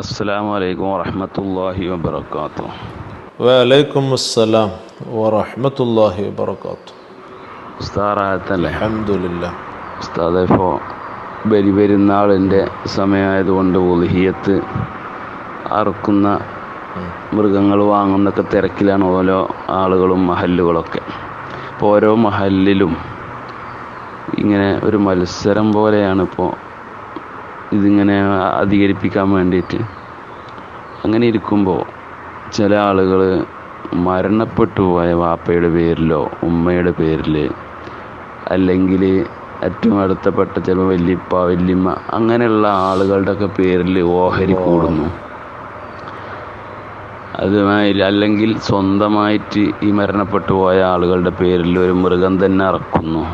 അസ്സലാമു അലൈക്കും വറഹ്മത്തുള്ളാഹി വബറകാതുഹു. വലൈക്കും അസ്സലാം വറഹ്മത്തുള്ളാഹി വബറകാതുഹു. ഉസ്താറായത്തല്ലേ? അൽഹംദുലില്ലാ. ഉസ്താദെ, ഇപ്പോൾ ബലിപെരുന്നാളിൻ്റെ സമയമായതുകൊണ്ട് ഉളിഹിയത്ത് അറുക്കുന്ന മൃഗങ്ങൾ വാങ്ങുന്നൊക്കെ തിരക്കിലാണ് ഓരോ ആളുകളും മഹല്ലുകളൊക്കെ. ഇപ്പോൾ ഓരോ മഹല്ലിലും ഇങ്ങനെ ഒരു മത്സരം പോലെയാണ് ഇപ്പോൾ ഇതിങ്ങനെ അധികരിപ്പിക്കാൻ വേണ്ടിയിട്ട്. അങ്ങനെ ഇരിക്കുമ്പോൾ ചില ആളുകൾ മരണപ്പെട്ടു പോയ വാപ്പയുടെ പേരിലോ ഉമ്മയുടെ പേരിൽ, അല്ലെങ്കിൽ ഏറ്റവും അടുത്തപ്പെട്ട ചിലപ്പോൾ വല്യപ്പ വല്യമ്മ അങ്ങനെയുള്ള ആളുകളുടെയൊക്കെ പേരിൽ ഓഹരി കൂടുന്നു. അതുമായി അല്ലെങ്കിൽ സ്വന്തമായിട്ട് ഈ മരണപ്പെട്ടു പോയ ആളുകളുടെ പേരിൽ ഒരു മൃഗം തന്നെ ഇറക്കുന്നു.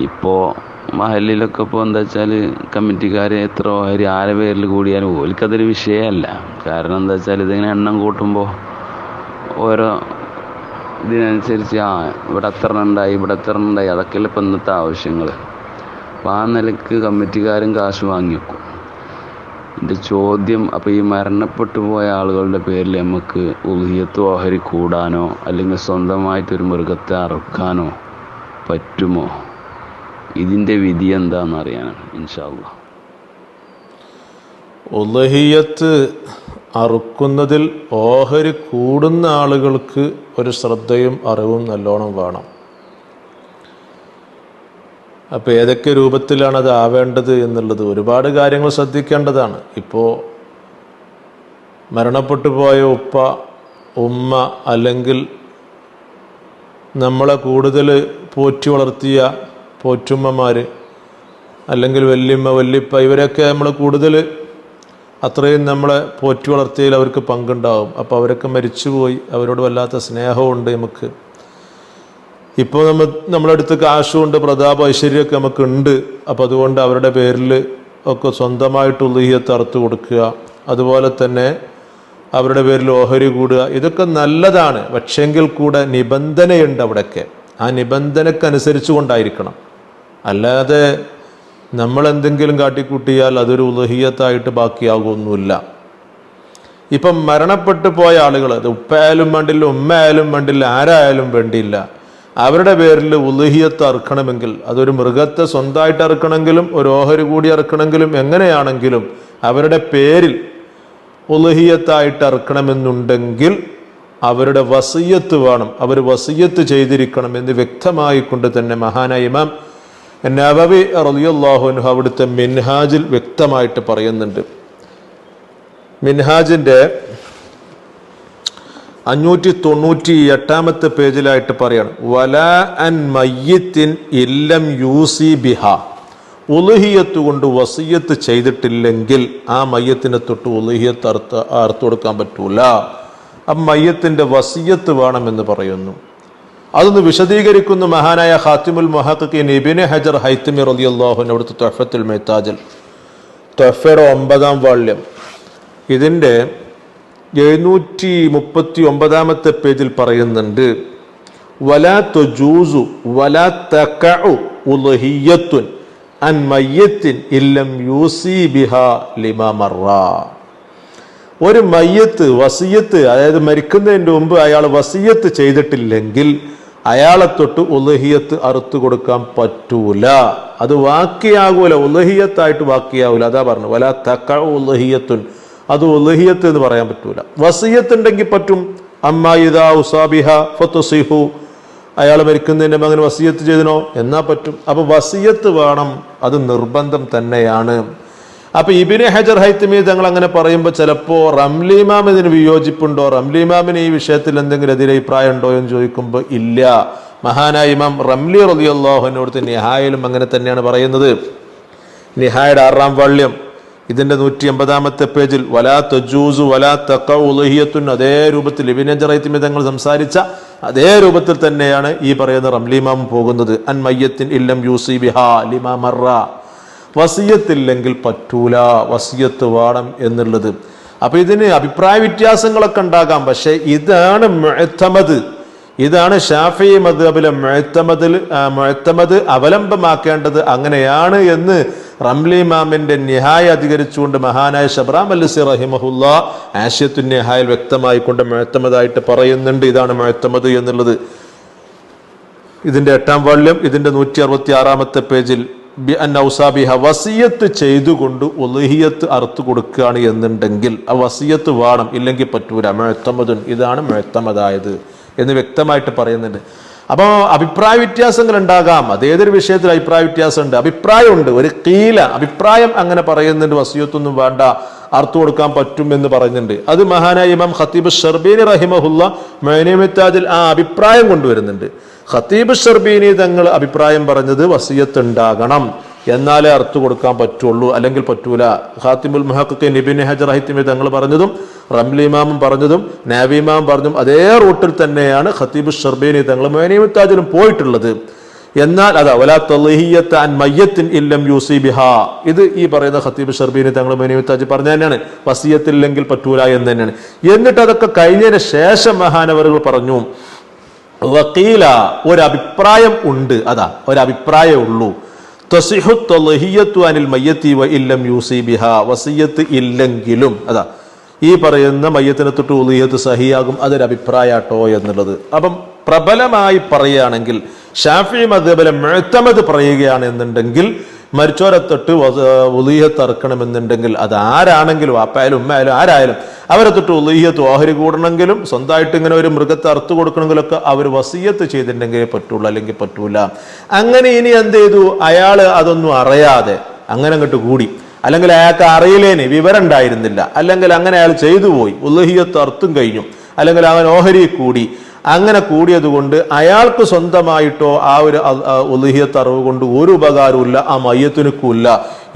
ഇപ്പോൾ മഹല്ലിലൊക്കെ ഇപ്പോൾ എന്താ വെച്ചാൽ കമ്മിറ്റിക്കാർ എത്ര ഓഹരി ആരെ പേരിൽ കൂടിയാലും ഓൽക്കതൊരു വിഷയമല്ല. കാരണം എന്താ വെച്ചാൽ ഇതിങ്ങനെ എണ്ണം കൂട്ടുമ്പോൾ ഓരോ ഇതിനനുസരിച്ച് ഇവിടെ എത്ര ഉണ്ടായി ഇവിടെ എത്ര ഉണ്ടായി അതൊക്കെയല്ല ഇപ്പം ഇന്നത്തെ ആവശ്യങ്ങൾ. അപ്പോൾ ആ നിലയ്ക്ക് കമ്മിറ്റിക്കാരും കാശ് വാങ്ങി വെക്കും. എൻ്റെ ചോദ്യം, അപ്പോൾ ഈ മരണപ്പെട്ടു പോയ ആളുകളുടെ പേരിൽ നമുക്ക് ഉളിഹിയത്ത് ഓഹരി കൂടാനോ അല്ലെങ്കിൽ സ്വന്തമായിട്ടൊരു മൃഗത്തെ അറുക്കാനോ പറ്റുമോ? ഇതിൻ്റെ വിധി എന്താണെന്ന് അറിയാനാണ് ഇൻഷാ അല്ലാഹ്. ഉളിഹിയത്ത് അറുക്കുന്നതിൽ ഓഹരി കൂടുന്ന ആളുകൾക്ക് ഒരു ശ്രദ്ധയും അറിവും നല്ലോണം വേണം. അപ്പോൾ ഏതൊക്കെ രൂപത്തിലാണ് അത് ആവേണ്ടത് എന്നുള്ളത് ഒരുപാട് കാര്യങ്ങൾ ശ്രദ്ധിക്കേണ്ടതാണ്. ഇപ്പോൾ മരണപ്പെട്ടു പോയ ഉപ്പ ഉമ്മ അല്ലെങ്കിൽ നമ്മളെ കൂടുതൽ പോറ്റി വളർത്തിയ പോറ്റുമ്മമാർ അല്ലെങ്കിൽ വല്യമ്മ വല്യപ്പ ഇവരൊക്കെ നമ്മൾ കൂടുതൽ അത്രയും നമ്മളെ പോറ്റി വളർത്തിയതിൽ അവർക്ക് പങ്കുണ്ടാവും. അപ്പോൾ അവരൊക്കെ മരിച്ചുപോയി, അവരോട് വല്ലാത്ത സ്നേഹമുണ്ട് നമുക്ക്. ഇപ്പോൾ നമ്മുടെ അടുത്ത് കാശുണ്ട്, പ്രതാപ ഐശ്വര്യമൊക്കെ നമുക്കുണ്ട്. അപ്പോൾ അതുകൊണ്ട് അവരുടെ പേരിൽ ഒക്കെ സ്വന്തമായിട്ട് ഉളിഹിയത്ത് അറുത്ത് കൊടുക്കുക, അതുപോലെ തന്നെ അവരുടെ പേരിൽ ഓഹരി കൂടുക, ഇതൊക്കെ നല്ലതാണ്. പക്ഷെങ്കിൽ കൂടെ നിബന്ധനയുണ്ട് അവിടെയൊക്കെ. ആ നിബന്ധനക്കനുസരിച്ച് കൊണ്ടായിരിക്കണം. അല്ലാതെ നമ്മളെന്തെങ്കിലും കാട്ടിക്കൂട്ടിയാൽ അതൊരു ഉളിഹിയത്തായിട്ട് ബാക്കിയാകുമൊന്നുമില്ല. ഇപ്പം മരണപ്പെട്ടു പോയ ആളുകൾ, അത് ഉപ്പയായാലും വേണ്ടില്ല ഉമ്മയായാലും വേണ്ടില്ല ആരായാലും വേണ്ടിയില്ല, അവരുടെ പേരിൽ ഉളിഹിയത്ത് അറുക്കണമെങ്കിൽ അതൊരു മൃഗത്തെ സ്വന്തമായിട്ട് അറുക്കണമെങ്കിലും ഒരു ഓഹരി കൂടി അറുക്കണമെങ്കിലും എങ്ങനെയാണെങ്കിലും അവരുടെ പേരിൽ ഉളിഹിയത്തായിട്ട് അറുക്കണമെന്നുണ്ടെങ്കിൽ അവരുടെ വസിയ്യത്ത് വേണം. അവർ വസിയ്യത്ത് ചെയ്തിരിക്കണം എന്ന് വ്യക്തമായിക്കൊണ്ട് തന്നെ മഹാനായ ഇമാം നവവി റളിയല്ലാഹു അൻഹു അവിടുത്തെ മിൻഹാജിൽ വ്യക്തമായിട്ട് പറയുന്നുണ്ട്. മിൻഹാജിന്റെ 598 പേജിലായിട്ട് പറയാണ്, വലാ അൻ മയ്യിത്തിൻ ഇല്ലം യൂസി ബിഹ. ഉളിഹിയത്ത് കൊണ്ട് വസിയ്യത്ത് ചെയ്തിട്ടില്ലെങ്കിൽ ആ മയ്യത്തിനെ തൊട്ട് ഉളിഹിയത്ത് അറുത്തു കൊടുക്കാൻ പറ്റൂല. ആ മയ്യത്തിന്റെ വസിയ്യത്ത് വേണമെന്ന് പറയുന്നു. അതൊന്ന് വിശദീകരിക്കുന്ന മഹാനായ ഖാത്തിമുൽ മുഹഖഖീൻ ഇബ്നു ഹജർ ഹൈതമി റളിയല്ലാഹു അൻഹു അവിടുത്തെ തുഹ്ഫത്തുൽ മുഹ്താജിൽ, തുഹ്ഫയുടെ 9-ാം വാള്യം, ഇതിൻ്റെ 739 പേജിൽ പറയുന്നുണ്ട്, വലാ തജൂസു വലാ തഖഉ ഉളിഹിയത്തുൻ അൻ മയ്യത്തിൻ ഇല്ലം യൂസി ബിഹാ ലിമാ മറ. ഒരു മയ്യത്ത് വസിയത്ത്, അതായത് മരിക്കുന്നതിൻ്റെ മുമ്പ് അയാൾ വസിയത്ത് ചെയ്തിട്ടില്ലെങ്കിൽ അയാളെ തൊട്ട് ഉളിഹിയത്ത് അറുത്തു കൊടുക്കാൻ പറ്റൂല. അത് വാക്കിയാകൂല, ഉളിഹിയത്തായിട്ട് വാക്കിയാവൂല. അതാ പറഞ്ഞു വലാ തഖഉ ഉളിഹിയത്തുൻ, അത് ഉളിഹിയത്ത് എന്ന് പറയാൻ പറ്റൂല. വസിയത്ത് ഉണ്ടെങ്കിൽ പറ്റും. അമ്മാ ഇദാ ഉസാബിഹ ഫതുസിഹു, അയാൾ മരിക്കുന്നതിൻ്റെ മകൻ വസിയത്ത് ചെയ്തിനോ എന്നാ പറ്റും. അപ്പൊ വസിയത്ത് വേണം, അത് നിർബന്ധം തന്നെയാണ്. അപ്പൊ ഇബ്നു ഹജർ ഹൈതമി തങ്ങൾ അങ്ങനെ പറയുമ്പോൾ ചിലപ്പോൾ റംലി ഇമാം ഇതിന് വിയോജിപ്പുണ്ടോ, റംലി ഇമാമിന് ഈ വിഷയത്തിൽ എന്തെങ്കിലും എതിരഭിപ്രായം ഉണ്ടോ എന്ന് ചോദിക്കുമ്പോൾ ഇല്ല. മഹാനായ ഇമാം റംലി റളിയല്ലാഹു അൻഹു നിഹായിലും അങ്ങനെ തന്നെയാണ് പറയുന്നത്. നിഹായുടെ 6-ാം വാള്യം ഇതിന്റെ 180 പേജിൽ വലാ തജൂസു വലാ തഖഉ ഉളിഹിയത്തുൻ, അതേ രൂപത്തിൽ ഇബ്നു ഹജർ ഹൈതമി തങ്ങൾ സംസാരിച്ച അതേ രൂപത്തിൽ തന്നെയാണ് ഈ പറയുന്ന റംലി ഇമാം പോകുന്നത്. അൻ മയ്യത്തിൻ ഇല്ലം യൂസി ബിഹാ ലിമാ മറ, വസിയത്തില്ലെങ്കിൽ പറ്റൂല, വസിയത്ത് വേണം എന്നുള്ളത്. അപ്പൊ ഇതിന് അഭിപ്രായ വ്യത്യാസങ്ങളൊക്കെ ഉണ്ടാകാം. പക്ഷെ ഇതാണ് മുഅ്തമദ്, ഇതാണ് ഷാഫിഈ മദ്ഹബിലെ മുഅ്തമദ് അവലംബമാക്കേണ്ടത് അങ്ങനെയാണ് എന്ന് റംലി ഇമാമിന്റെ നിഹായ അധികരിച്ചുകൊണ്ട് മഹാനായ ഷബ്റാം അൽ-ലസി റഹിമഹുല്ലാ ആശിയത്തുൻ നിഹായിൽ വ്യക്തമായി കൊണ്ട് മുഅ്തമദായിട്ട് പറയുന്നുണ്ട്. ഇതാണ് മുഅ്തമദ് എന്നുള്ളത്. ഇതിന്റെ 8ാം വാള്യം ഇതിന്റെ 166-ാമത്തെ പേജിൽ വസിയത്ത് ചെയ്തുകൊണ്ട് ഉളുഹിയത്ത് അറുത്തു കൊടുക്കുകയാണ് എന്നുണ്ടെങ്കിൽ ആ വസിയത്ത് വേണം, ഇല്ലെങ്കിൽ പറ്റൂല. മുഅ്തമദുൻ, ഇതാണ് മുഅ്തമദായത് എന്ന് വ്യക്തമായിട്ട് പറയുന്നുണ്ട്. അപ്പോൾ അഭിപ്രായ വ്യത്യാസങ്ങൾ ഉണ്ടാകാം. അതേതൊരു വിഷയത്തിൽ അഭിപ്രായ വ്യത്യാസം ഉണ്ട്, അഭിപ്രായമുണ്ട്. ഒരു കീല അഭിപ്രായം അങ്ങനെ പറയുന്നുണ്ട്, വസിയത്തൊന്നും വേണ്ട, അർത്ഥു കൊടുക്കാൻ പറ്റും എന്ന് പറയുന്നുണ്ട്. അത് മഹാനായ ഇമാം ഖത്തീബ് ഷർബീനി റഹിമഹുല്ല മുഅ്നിമിത്താജിൽ ആ അഭിപ്രായം കൊണ്ടുവരുന്നുണ്ട്. ഖത്തീബ് ഷർബീനി തങ്ങൾ അഭിപ്രായം പറഞ്ഞത് വസിയത്ത് ഉണ്ടാകണം, എന്നാലേ അർത്ഥു കൊടുക്കാൻ പറ്റുള്ളൂ, അല്ലെങ്കിൽ പറ്റൂല. ഖാത്തിമുൽ മുഹഖ്ഖീൻ ഇബ്നു ഹജർ ഹൈതമി തങ്ങൾ പറഞ്ഞതും റംലി ഇമാമും പറഞ്ഞതും നാവി ഇമാം പറഞ്ഞതും അതേ റൂട്ടിൽ തന്നെയാണ് ഖത്തീബ് ഷർബീനി തങ്ങൾ മുഅ്നിമിത്താജിലും പോയിട്ടുള്ളത്. എന്നാൽ അതാ വലാ തളഹിയത അൻ മയ്യത്തിൻ ഇല്ലം യൂസി ബിഹാ, ഇത് ഈ പറയുന്ന ഖത്തീബ് ഷർബീനി തങ്ങൾ മുഅ്നിമിത്താജ് പറഞ്ഞ തന്നെയാണ്, വസിയത്തില്ലെങ്കിൽ പറ്റൂല എന്ന് തന്നെയാണ്. എന്നിട്ട് അതൊക്കെ കഴിഞ്ഞതിന് ശേഷം മഹാനവറുകൾ പറഞ്ഞു വഖീല, ഒരഭിപ്രായം ഉണ്ട്, അതാ ഒരഭിപ്രായമേ ഉള്ളൂ. തസിഹു തളഹിയതു അനിൽ മയ്യത്തി വ ഇല്ലം യൂസി ബിഹാ, വസിയത്ത് ഇല്ലെങ്കിലും അതാ ഈ പറയുന്ന മയ്യത്തിനെ തൊട്ട് ഉളുഹിയത്ത് സഹിയാകും, അതൊരു അഭിപ്രായാട്ടോ എന്നുള്ളത്. അപ്പം പ്രബലമായി പറയുകയാണെങ്കിൽ ഷാഫി മദ്ഹബിലെ മുഅ്തമദ് പറയുകയാണ് എന്നുണ്ടെങ്കിൽ മരിച്ചോരെ തൊട്ട് ഉളുഹിയത്ത് അറക്കണമെന്നുണ്ടെങ്കിൽ അത് ആരാണെങ്കിലും വാപ്പായാലും ഉമ്മയായാലും ആരായാലും അവരെ തൊട്ട് ഉളുഹിയത്ത് ഓഹരി കൂടണമെങ്കിലും സ്വന്തമായിട്ട് ഇങ്ങനെ ഒരു മൃഗത്തെ അറുത്ത് കൊടുക്കണമെങ്കിലൊക്കെ അവർ വസിയത്ത് ചെയ്തിട്ടുണ്ടെങ്കിലേ പറ്റുള്ളൂ, അല്ലെങ്കിൽ പറ്റൂല. അങ്ങനെ ഇനി എന്ത് ചെയ്തു, അയാൾ അതൊന്നും അറിയാതെ അങ്ങനെ അങ്ങോട്ട് കൂടി, അല്ലെങ്കിൽ അയാൾക്ക് അറിയില്ലേന് വിവരം ഉണ്ടായിരുന്നില്ല, അല്ലെങ്കിൽ അങ്ങനെ അയാൾ ചെയ്തു പോയി, ഉളുഹിയത്ത് അർത്ഥം കഴിഞ്ഞു, അല്ലെങ്കിൽ അവൻ ഓഹരി കൂടി, അങ്ങനെ കൂടിയത് കൊണ്ട് അയാൾക്ക് സ്വന്തമായിട്ടോ ആ ഒരു ഉളുഹിയത്ത് അറിവ് കൊണ്ട് ഒരു ഉപകാരമില്ല, ആ മയ്യത്തിനുമില്ല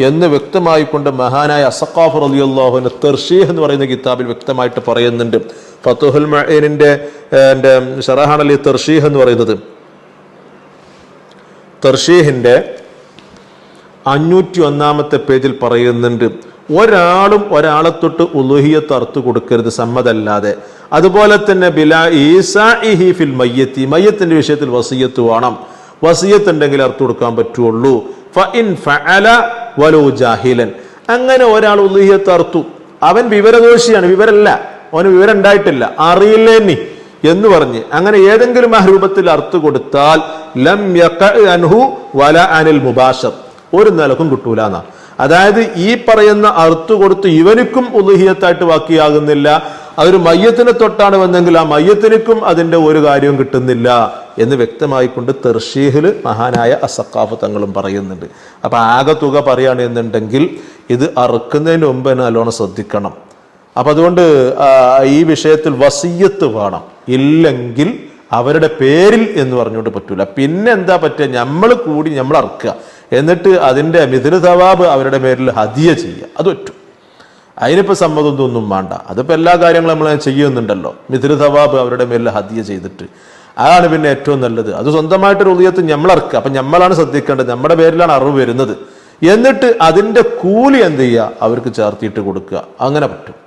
എന്ന് വ്യക്തമായിക്കൊണ്ട് മഹാനായ അസ്സഖാഫ് റളിയല്ലാഹു അൻഹു തർശീഹ് എന്ന് പറയുന്ന കിതാബിൽ വ്യക്തമായിട്ട് പറയുന്നുണ്ട്. ഫതുഹുൽ മുഈനിന്റെ ശറഹാണല്ലേ തർശീഹ് എന്ന് പറയുന്നത്. തർശീഹിന്റെ 501-ാമത്തെ പേജിൽ പറയുന്നുണ്ട്, ഒരാളും ഒരാളെ തൊട്ട് ഉളുഹിയത്ത് അറുത്ത് കൊടുക്കരുത് സമ്മതല്ലാതെ. അതുപോലെ തന്നെ ബിലാ ഈസാഇഹി ഫിൽ മയ്യത്തി, മയ്യത്തിന്റെ വിഷയത്തിൽ വസിയത്ത് വേണം, വസിയത്ത് ഉണ്ടെങ്കിൽ അറുത്ത് കൊടുക്കാൻ പറ്റുള്ളൂ. ഫഇൻ ഫഅല വലൗ ജാഹിലൻ, അങ്ങനെ ഒരാൾ ഉളുഹിയത്ത് അറുത്തു, അവൻ വിവരദോഷിയാണ്, വിവരല്ല, അവന് വിവരം ഉണ്ടായിട്ടില്ല, അറിയില്ലേനി എന്ന് പറഞ്ഞ് അങ്ങനെ ഏതെങ്കിലും ആ രൂപത്തിൽ അറുത്ത് കൊടുത്താൽ ലം യഖഅ അൻഹു വല അനിൽ മുബാശർ, ഒരു നിലക്കും കിട്ടൂല എന്നാ. അതായത് ഈ പറയുന്ന അറുത്ത് കൊടുത്ത് ഇവനിക്കും ഉളുഹിയത്തായിട്ട് ബാക്കിയാകുന്നില്ല, അതൊരു മയ്യത്തിനെ തൊട്ടാണ് വന്നെങ്കിൽ ആ മയ്യത്തിനും അതിന്റെ ഒരു കാര്യവും കിട്ടുന്നില്ല എന്ന് വ്യക്തമായിക്കൊണ്ട് തർശീഹിൽ മഹാനായ അസ്സഖാഫ് തങ്ങളും പറയുന്നുണ്ട്. അപ്പൊ ആകെ തുക പറയാണ് എന്നുണ്ടെങ്കിൽ ഇത് അറുക്കുന്നതിന് മുമ്പ് തന്നെ നല്ലോണം ശ്രദ്ധിക്കണം. അപ്പൊ അതുകൊണ്ട് ഈ വിഷയത്തിൽ വസിയത്ത് വേണം, ഇല്ലെങ്കിൽ അവരുടെ പേരിൽ എന്ന് പറഞ്ഞുകൊണ്ട് പറ്റൂല. പിന്നെ എന്താ പറ്റുക, നമ്മൾ കൂടി നമ്മൾ അറുക്കുക, എന്നിട്ട് അതിന്റെ മിഥ്ല സവാബ് അവരുടെ പേരിൽ ഹദിയ ചെയ്യുക, അത് പറ്റും. അതിനിപ്പോൾ സമ്മതമൊന്നും വേണ്ട, അതിപ്പോൾ എല്ലാ കാര്യങ്ങളും നമ്മൾ ചെയ്യുന്നുണ്ടല്ലോ, മിഥ്ല സവാബ് അവരുടെ പേരിൽ ഹദിയ ചെയ്തിട്ട്, അതാണ് പിന്നെ ഏറ്റവും നല്ലത്. അത് സ്വന്തമായിട്ടൊരു ഉളിയത്ത് നമ്മൾ ഇറക്കുക, അപ്പം നമ്മളാണ് ശ്രദ്ധിക്കേണ്ടത്, നമ്മുടെ പേരിലാണ് അറിവ് വരുന്നത്. എന്നിട്ട് അതിന്റെ കൂലി എന്ത് ചെയ്യുക, അവർക്ക് ചേർത്തിയിട്ട് കൊടുക്കുക, അങ്ങനെ പറ്റും.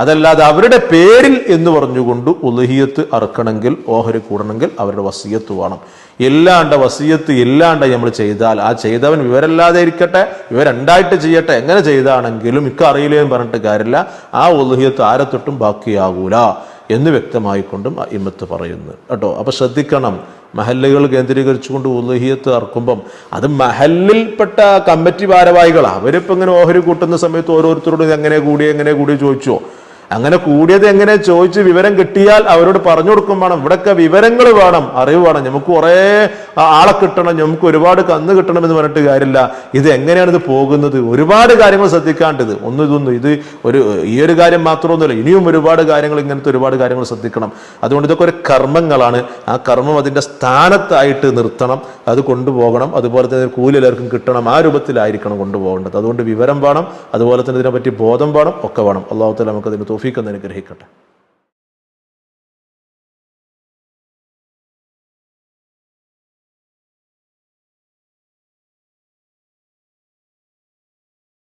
അതല്ലാതെ അവരുടെ പേരിൽ എന്ന് പറഞ്ഞുകൊണ്ട് ഉളുഹിയത്ത് അറുക്കണമെങ്കിൽ ഓഹരി കൂടണമെങ്കിൽ അവരുടെ വസിയത്ത് വേണം. ഇല്ലാണ്ട് വസിയത്ത് ഇല്ലാണ്ട് നമ്മൾ ചെയ്താൽ ആ ചെയ്തവൻ വിവരമില്ലാതെ ഇരിക്കട്ടെ, വിവരമുണ്ടായിട്ട് ചെയ്യട്ടെ, എങ്ങനെ ചെയ്താണെങ്കിലും ഇക്ക അറിയില്ലേന്ന് പറഞ്ഞിട്ട് കാര്യമില്ല, ആ ഉളുഹിയത്ത് ആരെ തൊട്ടും ബാക്കിയാകൂല എന്ന് വ്യക്തമായിക്കൊണ്ടും ഇമ്മത്ത് പറയുന്നു കേട്ടോ. അപ്പൊ ശ്രദ്ധിക്കണം, മഹല്ലുകൾ കേന്ദ്രീകരിച്ചുകൊണ്ട് ഉളുഹിയത്ത് അറക്കുമ്പം അത് മഹല്ലിൽപ്പെട്ട കമ്മിറ്റി ഭാരവാഹികളാണ്. അവരിപ്പോൾ ഇങ്ങനെ ഓഹരി കൂട്ടുന്ന സമയത്ത് ഓരോരുത്തരോടും എങ്ങനെ കൂടി ചോദിച്ചോ, അങ്ങനെ കൂടിയത് എങ്ങനെ ചോദിച്ച് വിവരം കിട്ടിയാൽ അവരോട് പറഞ്ഞു കൊടുക്കും വേണം. ഇവിടെയൊക്കെ വിവരങ്ങൾ വേണം, അറിവ് വേണം. നമുക്ക് കുറേ ആളെ കിട്ടണം, നമുക്ക് ഒരുപാട് കന്ന് കിട്ടണമെന്ന് പറഞ്ഞിട്ട് കാര്യമില്ല. ഇത് എങ്ങനെയാണ് ഇത് പോകുന്നത്, ഒരുപാട് കാര്യങ്ങൾ ശ്രദ്ധിക്കാണ്ടത് ഇതൊന്നും ഇത് ഈ ഒരു കാര്യം മാത്രമൊന്നുമില്ല, ഇനിയും ഒരുപാട് കാര്യങ്ങൾ, ഇങ്ങനത്തെ ഒരുപാട് കാര്യങ്ങൾ ശ്രദ്ധിക്കണം. അതുകൊണ്ട് ഇതൊക്കെ ഒരു കർമ്മങ്ങളാണ്. ആ കർമ്മം അതിൻ്റെ സ്ഥാനത്തായിട്ട് നിർത്തണം, അത് കൊണ്ടുപോകണം. അതുപോലെ തന്നെ കൂലി എല്ലാവർക്കും കിട്ടണം, ആ രൂപത്തിലായിരിക്കണം കൊണ്ടുപോകേണ്ടത്. അതുകൊണ്ട് വിവരം വേണം, അതുപോലെ തന്നെ ഇതിനെപ്പറ്റി ബോധം വേണം, ഒക്കെ വേണം. അല്ലാഹു തആല നമുക്ക് അതിന് തൗഫീഖ് അനുഗ്രഹിക്കട്ടെ.